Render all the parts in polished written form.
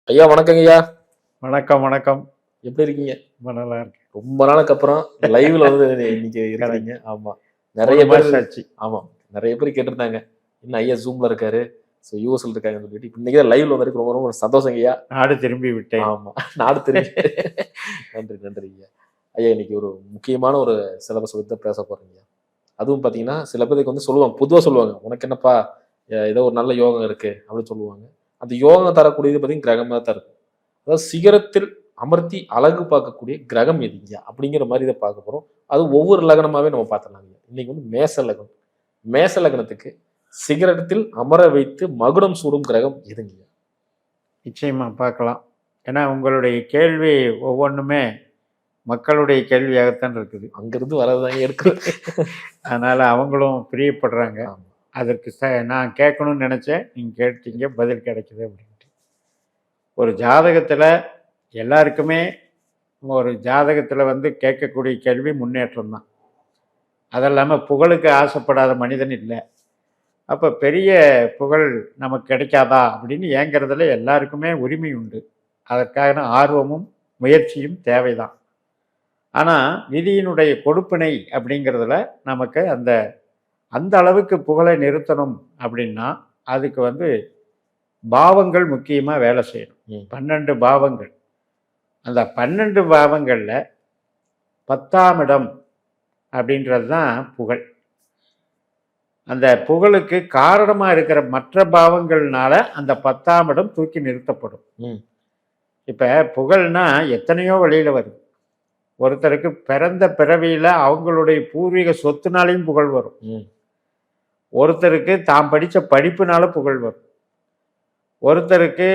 ஐயா வணக்கங்க ஐயா. வணக்கம், வணக்கம். எப்படி இருக்கீங்க? ரொம்ப நல்லா இருக்கேன். ரொம்ப நாளுக்கு அப்புறம் லைவ்ல வந்து இன்னைக்கு கரெக்ட். இருக்கிறீங்க. ஆமா. நெறைய 1 பேரு மாசம் ஆச்சு. ஆமா. நெறைய பேர் கேட்டிருந்தாங்க. என்ன ஐயா ஜூம்ல இருக்காரு. யுஎஸ்ல இருக்காங்கன்னு சொல்லிட்டு. இன்னைக்கு தான் லைவ்ல வந்திருக்கு. ரொம்ப ரொம்ப சந்தோஷங்க ஐயா. நாடு திரும்பி விட்டேன். ஆமா. நாடு திரும்பி நன்றி, நன்றி ஐயா. ஐயா இன்னைக்கு ஒரு முக்கியமான ஒரு சிலபஸ் பத்தி தான் பேச போறேங்க ஐயா. அதுவும் பார்த்தீங்கன்னா, சில பேருக்கு வந்து சொல்லுவாங்க. பொதுவா சொல்லுவாங்க. "உனக்கு என்னப்பா ஏதோ ஒரு நல்ல யோகம் இருக்கு." அப்படின்னு சொல்லுவாங்க. அந்த யோகம் தரக்கூடியது பார்த்தீங்கன்னா, கிரகமா தான் இருக்கும். அதாவது சிகரத்தில் அமர்த்தி அழகு பார்க்கக்கூடிய கிரகம் எதுங்க அப்படிங்கிற மாதிரி இதை பார்க்க போறோம். அது ஒவ்வொரு லக்னமாவே நம்ம பார்த்துடலாங்க. இன்னைக்கு வந்து மேச லக்னம். மேச லக்னத்துக்கு சிகரத்தில் அமர வைத்து மகுடம் சூடும் கிரகம் எதுங்க? நிச்சயமா பார்க்கலாம். ஏன்னா உங்களுடைய கேள்வி ஒவ்வொன்றுமே மக்களுடைய கேள்வியாகத்தான் இருக்குது. அங்கிருந்து வரதுதாங்க எடுக்கிறது. அதனால அவங்களும் பிரியப்படுறாங்க. ஆமா. அதற்கு நான் கேட்கணும்னு நினைச்சேன். நீங்க கேட்டீங்க, பதில் கிடைக்குது அப்படின்ட்டு. ஒரு ஜாதகத்தில் எல்லாருக்குமே ஒரு ஜாதகத்தில் வந்து கேட்கக்கூடிய கேள்வி முன்னேற்றம் தான். அதெல்லாமல் புகழுக்கு ஆசைப்படாத மனிதன் இல்லை. அப்போ பெரிய புகழ் நமக்கு கிடைக்காதா அப்படின்னு ஏங்கிறதுல எல்லாருக்குமே உரிமை உண்டு. அதற்கான ஆர்வமும் முயற்சியும் தேவைதான். ஆனால் விதியினுடைய கொடுப்பினை அப்படிங்கிறதுல நமக்கு அந்த அந்த அளவுக்கு புகழை நிறுத்தணும் அப்படின்னா அதுக்கு வந்து பாவங்கள் முக்கியமாக வேலை செய்யணும். 12 பாவங்கள். அந்த 12 பாவங்களில் 10ஆம் இடம் அப்படின்றது தான் புகழ். அந்த புகழுக்கு காரணமாக இருக்கிற மற்ற பாவங்கள்னால அந்த 10ஆம் இடம் தூக்கி நிறுத்தப்படும். இப்போ புகழ்னா எத்தனையோ வழியில் வருது. ஒருத்தருக்கு பிறந்த பிறவியில் அவங்களுடைய பூர்வீக சொத்துனாலையும் புகழ் வரும். ஒருத்தருக்கு தாம் படித்த படிப்புனால புகழ் வரும். ஒருத்தருக்கு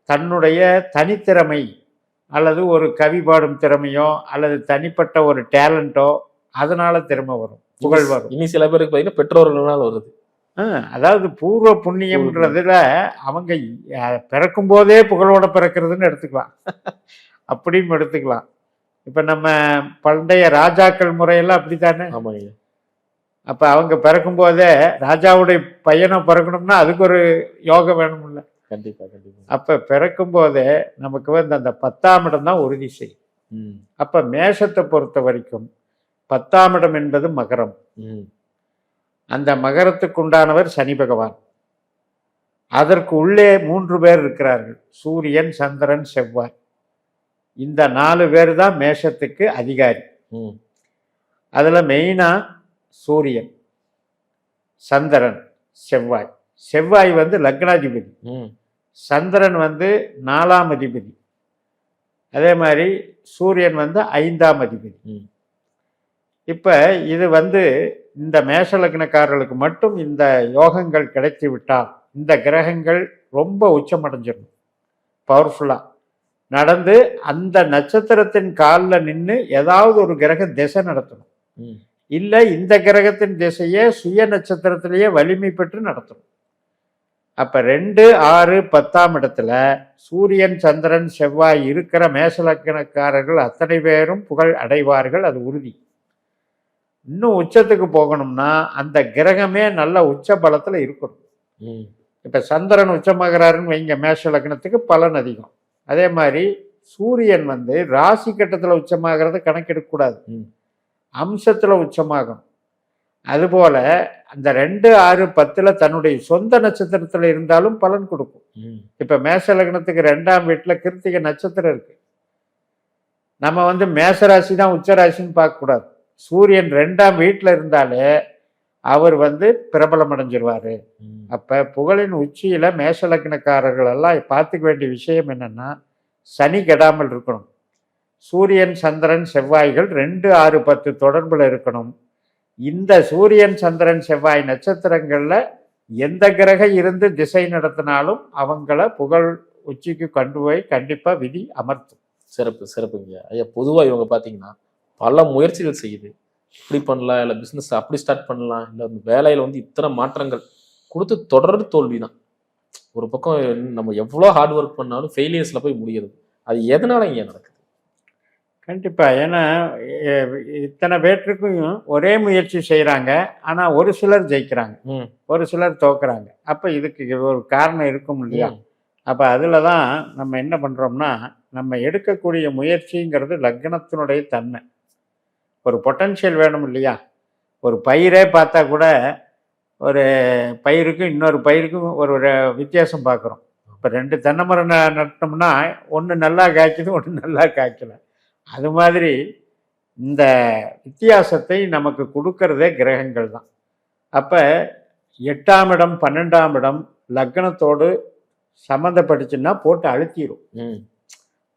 தன்னுடைய தனித்திறமை அல்லது ஒரு கவி பாடும் திறமையோ அல்லது தனிப்பட்ட ஒரு டேலண்ட்டோ அதனால திறமை வரும், புகழ் வரும். இனி சில பேருக்கு பார்த்தீங்கன்னா பெற்றோர்களால் வருது. அதாவது பூர்வ புண்ணியம்ன்றதுல அவங்க பிறக்கும் போதே புகழோட பிறக்கிறதுன்னு எடுத்துக்கலாம். அப்படியும் எடுத்துக்கலாம். இப்போ நம்ம பண்டைய ராஜாக்கள் முறையெல்லாம் அப்படித்தானே. ஆமாங்க. அப்போ அவங்க பிறக்கும் போதே ராஜாவுடைய பையனை பிறக்கணும்னா அதுக்கு ஒரு யோகம் வேணும்ல. கண்டிப்பா கண்டிப்பா. அப்போ பிறக்கும் போதே நமக்கு வந்து அந்த 10ஆம் இடம் தான் உறுதி செய்யும். அப்போ மேஷத்தை பொறுத்த வரைக்கும் 10ஆம் இடம் என்பது மகரம். அந்த மகரத்துக்கு உண்டானவர் சனி பகவான். அதற்கு உள்ளே 3 பேர் இருக்கிறார்கள், சூரியன், சந்திரன், செவ்வாய். இந்த 4 பேர் தான் மேஷத்துக்கு அதிகாரி. அதில் மெயினாக சூரியன், சந்திரன், செவ்வாய். செவ்வாய் வந்து லக்னாதிபதி, சந்திரன் வந்து 4ஆம் அதிபதி, அதே மாதிரி சூரியன் வந்து 5ஆம் அதிபதி. இப்போ இது வந்து இந்த மேஷ லக்னக்காரர்களுக்கு மட்டும் இந்த யோகங்கள் கிடைத்து விட்டால் இந்த கிரகங்கள் ரொம்ப உச்சமடைஞ்சிடணும், பவர்ஃபுல்லாக நடந்து அந்த நட்சத்திரத்தின் காலில் நின்று ஏதாவது ஒரு கிரக திசை நடத்தணும். இல்லை இந்த கிரகத்தின் திசையே சுய நட்சத்திரத்திலேயே வலிமை பெற்று நடத்தணும். அப்போ 2, 6, 10ஆம் இடத்துல சூரியன், சந்திரன், செவ்வாய் இருக்கிற மேஷ லக்னக்காரர்கள் அத்தனை பேரும் புகழ் அடைவார்கள், அது உறுதி. இன்னும் உச்சத்துக்கு போகணும்னா அந்த கிரகமே நல்ல உச்ச பலத்தில் இருக்கணும். இப்போ சந்திரன் உச்சமாகிறாருன்னு வைங்க, மேஷ லக்னத்துக்கு பலன் அதிகம். அதே மாதிரி சூரியன் வந்து ராசி கட்டத்தில் உச்சமாகிறத கணக்கெடுக்கக்கூடாது, அம்சத்தில் உச்சமாகும். அதுபோல அந்த 2, 6, 10 தன்னுடைய சொந்த நட்சத்திரத்தில் இருந்தாலும் பலன் கொடுக்கும். இப்போ மேஷ லக்னத்துக்கு 2ஆம் வீட்டில் கிருத்திகை நட்சத்திரம் இருக்கு. நம்ம வந்து மேசராசி தான் உச்சராசின்னு பார்க்கக்கூடாது. சூரியன் 2ஆம் வீட்டில் இருந்தாலே அவர் வந்து பிரபலம் அடைஞ்சிருவாரு. அப்போ புகழின் உச்சியில் மேஷ லக்னக்காரர்கள் எல்லாம் பார்த்துக்க வேண்டிய விஷயம் என்னன்னா, சனி கெடாமல் இருக்கணும். சூரியன், சந்திரன், செவ்வாய்கள் 2, 6, 10 தொடர்பில் இருக்கணும். இந்த சூரியன், சந்திரன், செவ்வாய் நட்சத்திரங்களில் எந்த கிரகம் இருந்து திசை நடத்தினாலும் அவங்கள புகழ் உச்சிக்கு கொண்டு போய் கண்டிப்பாக விதி அமர்த்தும். சிறப்பு சிறப்புங்க ஐயா. பொதுவாக இவங்க பார்த்தீங்கன்னா பல முயற்சிகள் செய்யுது. இப்படி பண்ணலாம், இல்லை பிஸ்னஸ் அப்படி ஸ்டார்ட் பண்ணலாம், இல்லை வேலையில் வந்து இத்தனை மாற்றங்கள் கொடுத்து தொடர் தோல்வி தான். ஒரு பக்கம் நம்ம எவ்வளோ ஹார்ட் ஒர்க் பண்ணாலும் ஃபெயிலியர்ஸில் போய் முடியுது. அது எதனால இங்கே நடக்குது? கண்டிப்பாக. ஏன்னா இத்தனை பேற்றுக்கும் ஒரே முயற்சி செய்கிறாங்க, ஆனால் ஒரு சிலர் ஜெயிக்கிறாங்க, ஒரு சிலர் தோக்குறாங்க. அப்போ இதுக்கு ஒரு காரணம் இருக்கும் இல்லையா? அப்போ அதில் தான் நம்ம என்ன பண்ணுறோம்னா, நம்ம எடுக்கக்கூடிய முயற்சிங்கிறது லக்னத்தினுடைய தன்மை. ஒரு பொட்டன்ஷியல் வேணும் இல்லையா? ஒரு பயிரே பார்த்தா கூட ஒரு பயிருக்கும் இன்னொரு பயிருக்கும் ஒரு வித்தியாசம் பார்க்குறோம். இப்போ 2 தென்னை மரம் நட்டோம்னா ஒன்று நல்லா காய்க்குது, ஒன்று நல்லா காய்க்கல. அது மாதிரி இந்த வித்தியாசத்தை நமக்கு கொடுக்கறதே கிரகங்கள் தான். அப்போ 8ஆம் இடம் 12ஆம் இடம் லக்னத்தோடு சம்மந்தப்பட்டுச்சுன்னா போட்டு அழுத்திடும்.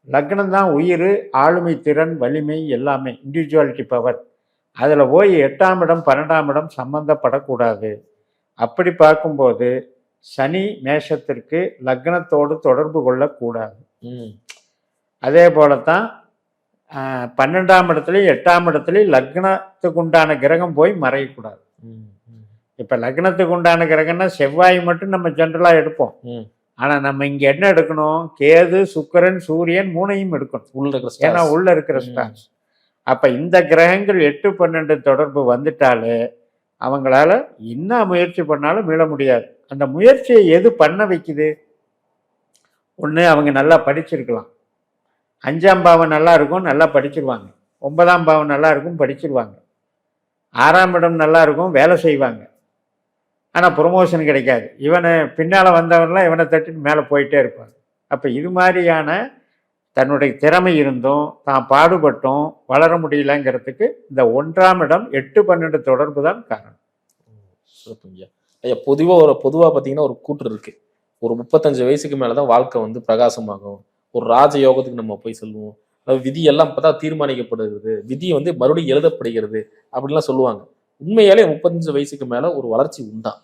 லக்னம் தான் உயிர், ஆளுமை திறன், வலிமை எல்லாமே, இண்டிவிஜுவாலிட்டி பவர். அதில் போய் 8ஆம் இடம் 12ஆம் இடம் சம்பந்தப்படக்கூடாது. அப்படி பார்க்கும்போது சனி மேஷத்திற்கு லக்னத்தோடு தொடர்பு கொள்ளக்கூடாது. அதே போலத்தான் 12ஆம் இடத்துலையும் 8ஆம் இடத்துலையும் லக்னத்துக்கு உண்டான கிரகம் போய் மறையக்கூடாது. இப்போ லக்னத்துக்கு உண்டான கிரகம்னா செவ்வாய் மட்டும் நம்ம ஜென்ரலாக எடுப்போம். ஆனால் நம்ம இங்கே என்ன எடுக்கணும்? கேது, சுக்கிரன், சூரியன் 3ஐயும் எடுக்கணும். ஏன்னா உள்ள இருக்கிற ஸ்டார்ஸ். அப்போ இந்த கிரகங்கள் 8, 12 தொடர்பு வந்துட்டாலே அவங்களால என்ன முயற்சி பண்ணாலும் மீள முடியாது. அந்த முயற்சியை எது பண்ண வைக்குது? ஒன்று, அவங்க நல்லா படிச்சிருக்கலாம். 5ஆம் பாவம் நல்லா இருக்கும், நல்லா படிச்சிருவாங்க. 9ஆம் பாவம் நல்லா இருக்கும், படிச்சிருவாங்க. 6ஆம் இடம் நல்லா இருக்கும், வேலை செய்வாங்க. ஆனால் ப்ரொமோஷன் கிடைக்காது. இவனை பின்னால் வந்தவன்லாம் இவனை தட்டிட்டு மேலே போயிட்டே இருப்பாங்க. அப்போ இது மாதிரியான தன்னுடைய திறமை இருந்தும் தான் பாடுபட்டும் வளர முடியலங்கிறதுக்கு இந்த 1ஆம் இடம் 8, 12 தொடர்பு தான் காரணம். ஐயா, பொதுவாக பார்த்தீங்கன்னா ஒரு கூற்று இருக்கு. ஒரு 35 வயசுக்கு மேலே தான் வாழ்க்கை வந்து பிரகாசமாகும், ஒரு ராஜ யோகத்துக்கு நம்ம போய் செல்வோம், அதாவது விதி எல்லாம் பார்த்தா தீர்மானிக்கப்படுகிறது, விதி வந்து மறுபடியும் எழுதப்படுகிறது அப்படின்லாம் சொல்லுவாங்க. உண்மையாலே 35 வயசுக்கு மேலே ஒரு வளர்ச்சி உண்டா?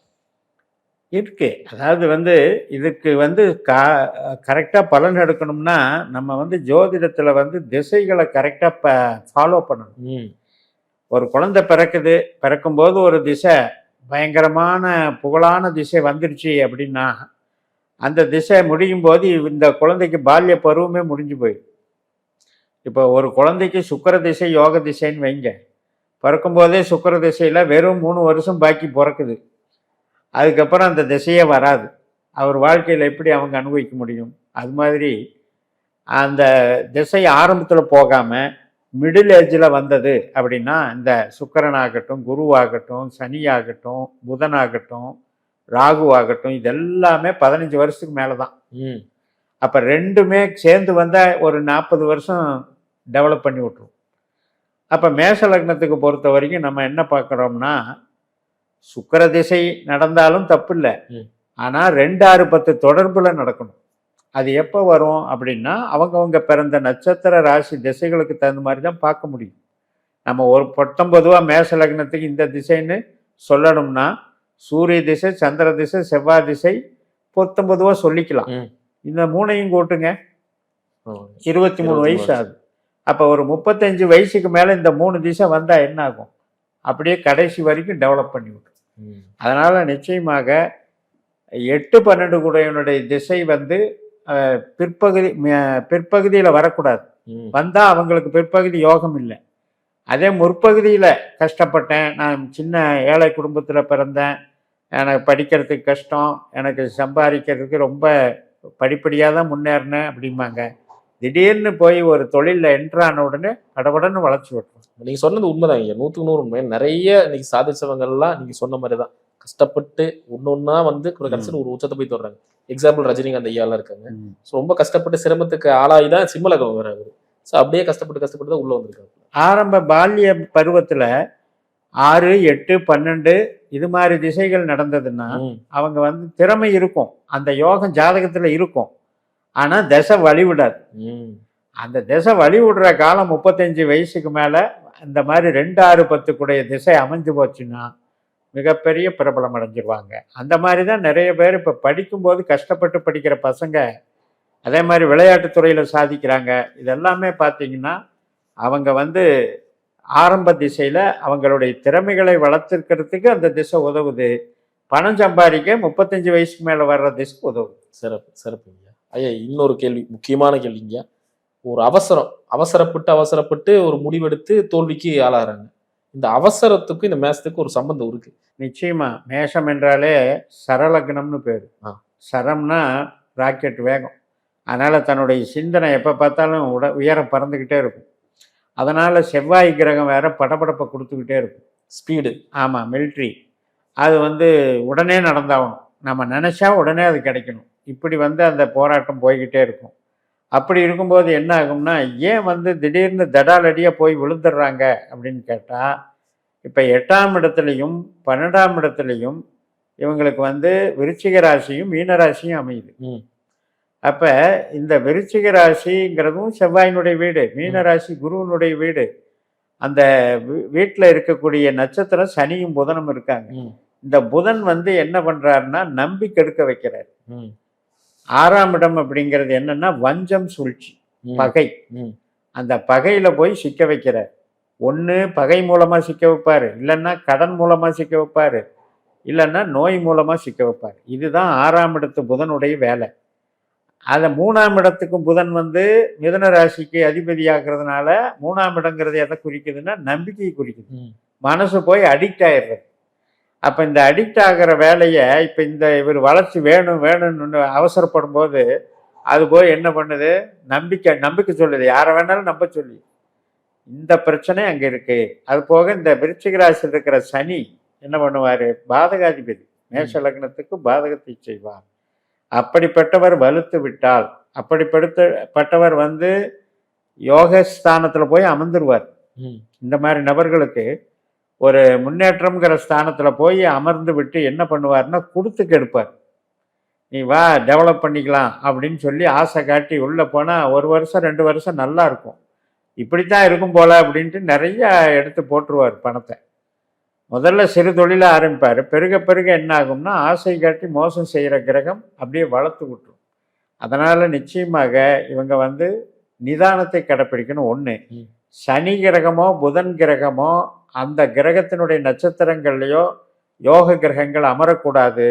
இருக்கு. அதாவது இதுக்கு கரெக்டாக பலன் எடுக்கணும்னா நம்ம ஜோதிடத்தில் திசைகளை கரெக்டாக ஃபாலோ பண்ணணும். ஒரு குழந்தை பிறக்கும்போது ஒரு திசை பயங்கரமான புகழான திசை வந்துருச்சு அப்படின்னா அந்த திசை முடியும் போது இந்த குழந்தைக்கு பால்ய பருவமே முடிஞ்சு போயிடும். இப்போ ஒரு குழந்தைக்கு சுக்கிர திசை யோக திசைன்னு வைங்க. பிறக்கும்போதே சுக்கிர திசையில் வெறும் 3 வருஷம் பாக்கி பிறக்குது. அதுக்கப்புறம் அந்த திசையே வராது. அவர் வாழ்க்கையில் எப்படி அவங்க அனுபவிக்க முடியும்? அது மாதிரி அந்த திசை ஆரம்பத்தில் போகாமல் மிடில் ஏஜில் வந்தது அப்படின்னா இந்த சுக்கிரனாகட்டும், குருவாகட்டும், சனியாகட்டும், புதனாகட்டும், ராகுவாகட்டும், இதெல்லாமே 15 வருஷத்துக்கு மேலே தான். அப்போ ரெண்டுமே சேர்ந்து வந்தால் ஒரு 40 வருஷம் டெவலப் பண்ணி விட்ரும். அப்போ மேஷ லக்னத்துக்கு பொறுத்த வரைக்கும் நம்ம என்ன பார்க்குறோம்னா, சுக்கிர திசை நடந்தாலும் தப்பு இல்லை, ஆனால் 2, 6, 10 தொடர்புல நடக்கணும். அது எப்போ வரும் அப்படின்னா அவங்கவுங்க பிறந்த நட்சத்திர ராசி திசைகளுக்கு தகுந்த மாதிரி தான் பார்க்க முடியும். நம்ம ஒரு 19 மேஷ லக்னத்துக்கு இந்த திசைன்னு சொல்லணும்னா சூரிய திசை, சந்திர திசை, செவ்வாய் திசை 19 சொல்லிக்கலாம். இந்த 3ஐயும் கூட்டுங்க, 23 வயசு ஆகுது. அப்போ ஒரு 35 வயசுக்கு மேலே இந்த 3 திசை வந்தால் என்ன ஆகும்? அப்படியே கடைசி வரைக்கும் டெவலப் பண்ணி விட்டுரும். அதனால் நிச்சயமாக 8, 12 கூடையனுடைய திசை பிற்பகுதியில் வரக்கூடாது. வந்தால் அவங்களுக்கு பிற்பகுதி யோகம் இல்லை. அதே முற்பகுதியில் கஷ்டப்பட்டேன், நான் சின்ன ஏழை குடும்பத்தில் பிறந்தேன், எனக்கு படிக்கிறதுக்கு கஷ்டம், எனக்கு சம்பாதிக்கிறதுக்கு ரொம்ப படிப்படியாக தான் முன்னேறினேன் அப்படிம்பாங்க. திடீர்னு போய் ஒரு தொழிலில் என்ட்ரான உடனே கடவுடன்னு வளர்ச்சி விட்டுரும். நீங்கள் சொன்னது உண்மைதான் ஐயா, 100க்கு 100 உண்மை. நிறைய இன்னைக்கு சாதிச்சவங்கள்லாம் நீங்கள் சொன்ன மாதிரி தான் கஷ்டப்பட்டு ஒன்னொன்னா கடைசியில் ஒரு உச்சத்தை போய் தொடுறாங்க. எக்ஸாம்பிள் ரஜினிகாந்த் ஐயாலாம் இருக்காங்க. ஸோ ரொம்ப கஷ்டப்பட்டு சிரமத்துக்கு ஆளாகி தான் சிம்மலகம் வராது. ஸோ அப்படியே கஷ்டப்பட்டு தான் உள்ள வந்திருக்காங்க. ஆரம்ப பால்ய பருவத்தில் 6, 8, 12 இது மாதிரி திசைகள் நடந்ததுன்னா அவங்க திறமை இருக்கும், அந்த யோகம் ஜாதகத்தில் இருக்கும். ஆனால் திசை வழிவிடாது. அந்த திசை வழிவிடுற காலம் 35 வயசுக்கு மேலே இந்த மாதிரி 2, 6, 10 கூடிய திசை அமைஞ்சு போச்சுன்னா மிகப்பெரிய பிரபலம் அடைஞ்சிருவாங்க. அந்த மாதிரி தான் நிறைய பேர் இப்போ படிக்கும்போது கஷ்டப்பட்டு படிக்கிற பசங்க அதே மாதிரி விளையாட்டுத்துறையில் சாதிக்கிறாங்க. இதெல்லாமே பார்த்தீங்கன்னா அவங்க ஆரம்ப திசையில் அவங்களுடைய திறமைகளை வளர்த்துருக்கிறதுக்கு அந்த திசை உதவுது. பணம் சம்பாதிக்க 35 வயசுக்கு மேலே வர்ற திசை உதவுது. சிறப்பு ஐயா. இன்னொரு கேள்வி, முக்கியமான கேள்விங்க. ஒரு அவசரப்பட்டு ஒரு முடிவெடுத்து தோல்விக்கு ஆளாகிறாங்க. இந்த அவசரத்துக்கு இந்த மேஷத்துக்கு ஒரு சம்பந்தம் இருக்கு. நிச்சயமா. மேஷம் என்றாலே சரலக்னம்னு பேர். சரம்னா ராக்கெட் வேகம். அதனால் தன்னுடைய சிந்தனை எப்போ பார்த்தாலும் உயரம் பறந்துக்கிட்டே இருக்கும். அதனால் செவ்வாய் கிரகம் வேற படபடப்பை கொடுத்துக்கிட்டே இருக்கும். ஸ்பீடு. ஆமாம், மிலிட்ரி. அது உடனே நடந்தாகணும். நம்ம நினச்சா உடனே அது கிடைக்கணும். இப்படி அந்த போராட்டம் போய்கிட்டே இருக்கும். அப்படி இருக்கும்போது என்ன ஆகும்னா, ஏன் திடீர்னு தடாலடியாக போய் விழுந்துடுறாங்க அப்படின்னு கேட்டால், இப்போ 8ஆம் இடத்துலையும் 12ஆம் இடத்துலையும் இவங்களுக்கு விருச்சிக ராசியும் மீன ராசியும் அமையுது. அப்போ இந்த விருச்சிக ராசிங்கிறதும் செவ்வாயினுடைய வீடு, மீன ராசி குருவனுடைய வீடு. அந்த வீட்டில் இருக்கக்கூடிய நட்சத்திரம் சனியும் புதனும் இருக்காங்க. இந்த புதன் என்ன பண்றாருன்னா நம்பிக்கை எடுக்க வைக்கிறார். 6ஆம் இடம் அப்படிங்கிறது என்னன்னா வஞ்சம், சூழ்ச்சி, பகை. அந்த பகையில போய் சிக்க வைக்கிறார். ஒன்று பகை மூலமா சிக்க வைப்பாரு, இல்லைன்னா கடன் மூலமா சிக்க வைப்பாரு, இல்லைன்னா நோய் மூலமா சிக்க வைப்பார். இதுதான் 6ஆம் இடத்து புதனுடைய வேலை. அதை 3ஆம் இடத்துக்கும் புதன் மிதுன ராசிக்கு அதிபதியாகிறதுனால 3ஆம் இடங்கிறது எதை குறிக்குதுன்னா நம்பிக்கையை குறிக்குது. மனசு போய் அடிக்ட் ஆயிடுறது. அப்போ இந்த அடிக்ட் ஆகிற வேலையை இப்போ இவர் வளர்ச்சி வேணும்னு அவசரப்படும் போது அது போய் என்ன பண்ணுது, நம்பிக்கை சொல்லுது, யாரை வேணாலும் நம்ப சொல்லி. இந்த பிரச்சனை அங்கே இருக்கு. அது போக இந்த விருச்சிக ராசியில் இருக்கிற சனி என்ன பண்ணுவார், பாதகாதிபதி, மேஷ லக்னத்துக்கு பாதகத்தை செய்வார். அப்படிப்பட்டவர் வலுத்து விட்டால், அப்படிப்பட்டவர் யோகஸ்தானத்தில் போய் அமர்ந்துருவார். இந்த மாதிரி நபர்களுக்கு ஒரு முன்னேற்றம்ங்கிற ஸ்தானத்தில் போய் அமர்ந்து விட்டு என்ன பண்ணுவார்னா கொடுத்து கெடுப்பார். நீ வா டெவலப் பண்ணிக்கலாம் அப்படின்னு சொல்லி ஆசை காட்டி உள்ளே போனால் 1 வருஷம் 2 வருஷம் நல்லா இருக்கும். இப்படித்தான் இருக்கும் போல அப்படின்ட்டு நிறைய எடுத்து போட்டுருவார் பணத்தை. முதல்ல சிறு தொழிலை ஆரம்பிப்பார். பெருக என்ன ஆகும்னா ஆசை காட்டி மோசம் செய்கிற கிரகம் அப்படியே வளர்த்து விட்டுரும். அதனால் நிச்சயமாக இவங்க நிதானத்தை கடைப்பிடிக்கணும். ஒன்று, சனி கிரகமோ புதன் கிரகமோ அந்த கிரகத்தினுடைய நட்சத்திரங்கள்லையோ யோக கிரகங்கள் அமரக்கூடாது.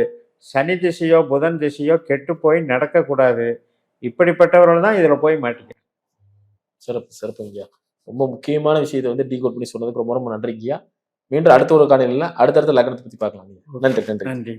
சனி திசையோ புதன் திசையோ கெட்டு போய் நடக்கக்கூடாது. இப்படிப்பட்டவர்கள் தான் இதில் போய் மாட்டிக்கிறாங்க. சிறப்புங்கய்யா. ரொம்ப முக்கியமான விஷயத்தை டீகோட் பண்ணி சொன்னதுக்கு ரொம்ப ரொம்ப நன்றிங்கய்யா. மீண்டும் அடுத்த ஒரு காணொளியில் அடுத்தடுத்த லக்னத்தை பற்றி பார்க்கலாம். நன்றி.